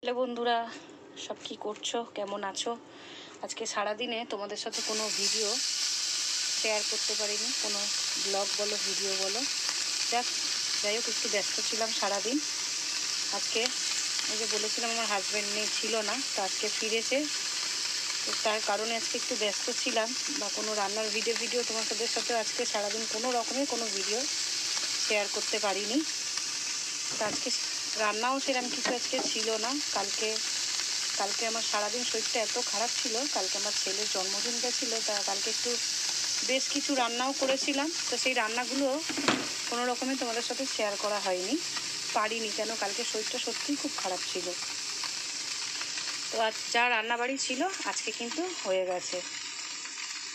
Hello বন্ধুরা, সব কি করছো, কেমন আছো? আজকে সারাদিনে তোমাদের সাথে কোনো ভিডিও শেয়ার করতে পারিনি, কোনো ব্লগ বলো ভিডিও বলো। যাই হোক, একটু ব্যস্ত ছিলাম সারাদিন। আজকে ওই যে বলেছিলাম আমার হাজব্যান্ড ছিল না, তো আজকে ফিরেছে, তো তার কারণে আজকে একটু ব্যস্ত ছিলাম। বা কোনো রান্নার ভিডিও তোমাদের সাথে আজকে সারাদিন কোনো রকমের কোনো ভিডিও শেয়ার করতে পারিনি। তো আজকে রান্নাও সেরকম কিছু আজকে ছিল না। কালকে আমার সারাদিন শরীরটা এত খারাপ ছিল, কালকে আমার ছেলের জন্মদিনটা ছিল, তা কালকে একটু বেশ কিছু রান্নাও করেছিলাম। তো সেই রান্নাগুলো কোনো রকমে তোমাদের সাথে শেয়ার করা হয়নি, পারিনি, কেন কালকে শরীরটা সত্যিই খুব খারাপ ছিল। তো আজ যা রান্নাবাড়ি ছিল আজকে কিন্তু হয়ে গেছে।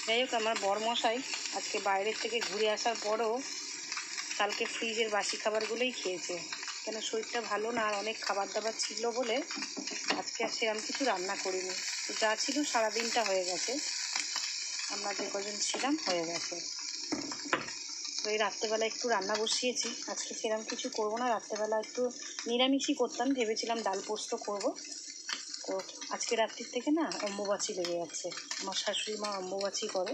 যাই হোক, আমার বরমশাই আজকে বাইরের থেকে ঘুরে আসার পরও কালকে ফ্রিজের বাসি খাবারগুলোই খেয়েছে, কেন শরীরটা ভালো না, আর অনেক খাবার দাবার ছিল বলে আজকে আর সেরকম কিছু রান্না করিনি। তো যা ছিল সারাদিনটা হয়ে গেছে, আমরা যে কজন ছিলাম হয়ে গেছে। তো এই রাত্রেবেলা একটু রান্না বসিয়েছি, আজকে সেরকম কিছু করবো না, রাত্রেবেলা একটু নিরামিষই করতাম, ভেবেছিলাম ডাল পোস্ত করবো। তো আজকে রাত্রির থেকে না অম্বুবাচী লেগে যাচ্ছে, আমার শাশুড়ি মা অম্বুবাচী করে,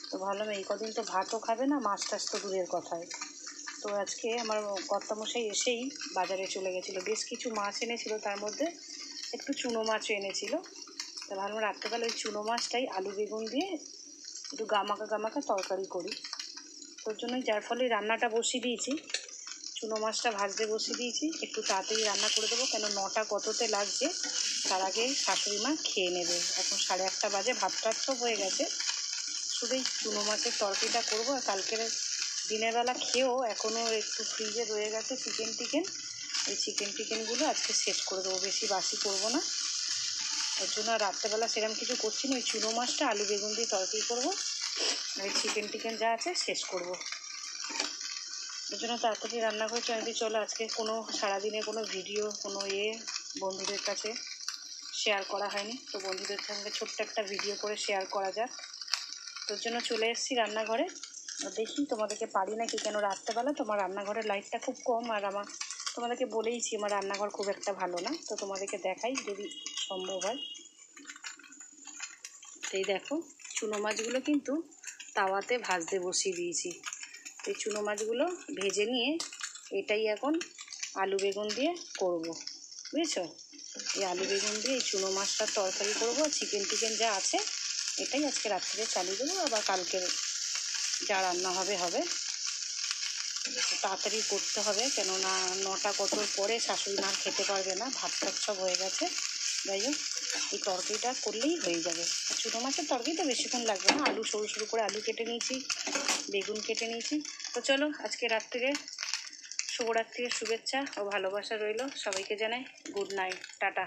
তো ভাবলাম এই কদিন তো ভাতও খাবে না, মাছ টাছ তো দূরের কথায়। তো আজকে আমার কর্তামশাই এসেই বাজারে চলে গেছিলো, বেশ কিছু মাছ এনেছিল, তার মধ্যে একটু চুনো মাছও এনেছিল। তো ভাবলাম রাত্রেবেলা ওই চুনো মাছটাই আলু বেগুন দিয়ে একটু গামাকা তরকারি করি। তোর জন্যই যার ফলে রান্নাটা বসিয়ে দিয়েছি, চুনো মাছটা ভাজতে বসিয়ে দিয়েছি, একটু তাড়াতাড়ি রান্না করে দেবো, কেন 9টা কততে লাগছে, তার আগে শাশুড়ি মা খেয়ে নেবে। এখন 8:30 বাজে, ভাত টাত সব হয়ে গেছে, শুধু এই চুনো মাছের তরকারিটা করবো। আর কালকের দিনের বেলা খেয়েও এখনও একটু ফ্রিজে রয়ে গেছে চিকেন, এই চিকেনগুলো আজকে শেষ করে দেবো, বেশি বাসি করবো না। ওর জন্য রাত্রেবেলা সেরকম কিছু করছি না, ওই চুনো মাছটা আলু বেগুন দিয়ে তরকারি করবো, আর ওই চিকেন যা আছে শেষ করবো। ওর জন্য তাড়াতাড়ি রান্না করেছি। আমি চলো আজকে কোনো সারাদিনে কোনো ভিডিও কোনো বন্ধুদের কাছে শেয়ার করা হয়নি, তো বন্ধুদের সঙ্গে ছোট্ট একটা ভিডিও করে শেয়ার করা যাক। তোর জন্য চলে এসেছি রান্নাঘরে, দেখি তোমাদেরকে পারি নাকি, কেন রাত্রেবেলা তোমার রান্নাঘরের লাইটটা খুব কম, আর তোমাদেরকে বলেইছি আমার রান্নাঘর খুব একটা ভালো না, তো তোমাদেরকে দেখাই যদি সম্ভব হয়। এই দেখো, চুনো মাছগুলো কিন্তু তাওয়াতে ভাজতে বসিয়ে দিয়েছি। এই চুনো মাছগুলো ভেজে নিয়ে এটাই এখন আলু বেগুন দিয়ে করব, বুঝেছো? এই আলু বেগুন দিয়ে এই চুনো মাছটার তরকারি করবো, আর চিকেন যা আছে এটাই আজকে রাত্রিরে চালিয়ে দেবো, আবার কালকে যা রান্না হবে। তাড়াতাড়ি করতে হবে, কেননা 9টা কতর পরে শাশুড়ি মা খেতে পারবে না, ভাত টাত সব হয়ে গেছে। যাই হোক, এই তরকারিটা করলেই হয়ে যাবে। আর চুনো মাছের তরকারিটা বেশিক্ষণ লাগবে না, আলু সরু করে আলু কেটে নিয়েছি, বেগুন কেটে নিয়েছি। তো চলো, আজকে রাত্রিরে শুভরাত্রির শুভেচ্ছা ও ভালোবাসা রইল, সবাইকে জানাই গুড নাইট, টাটা।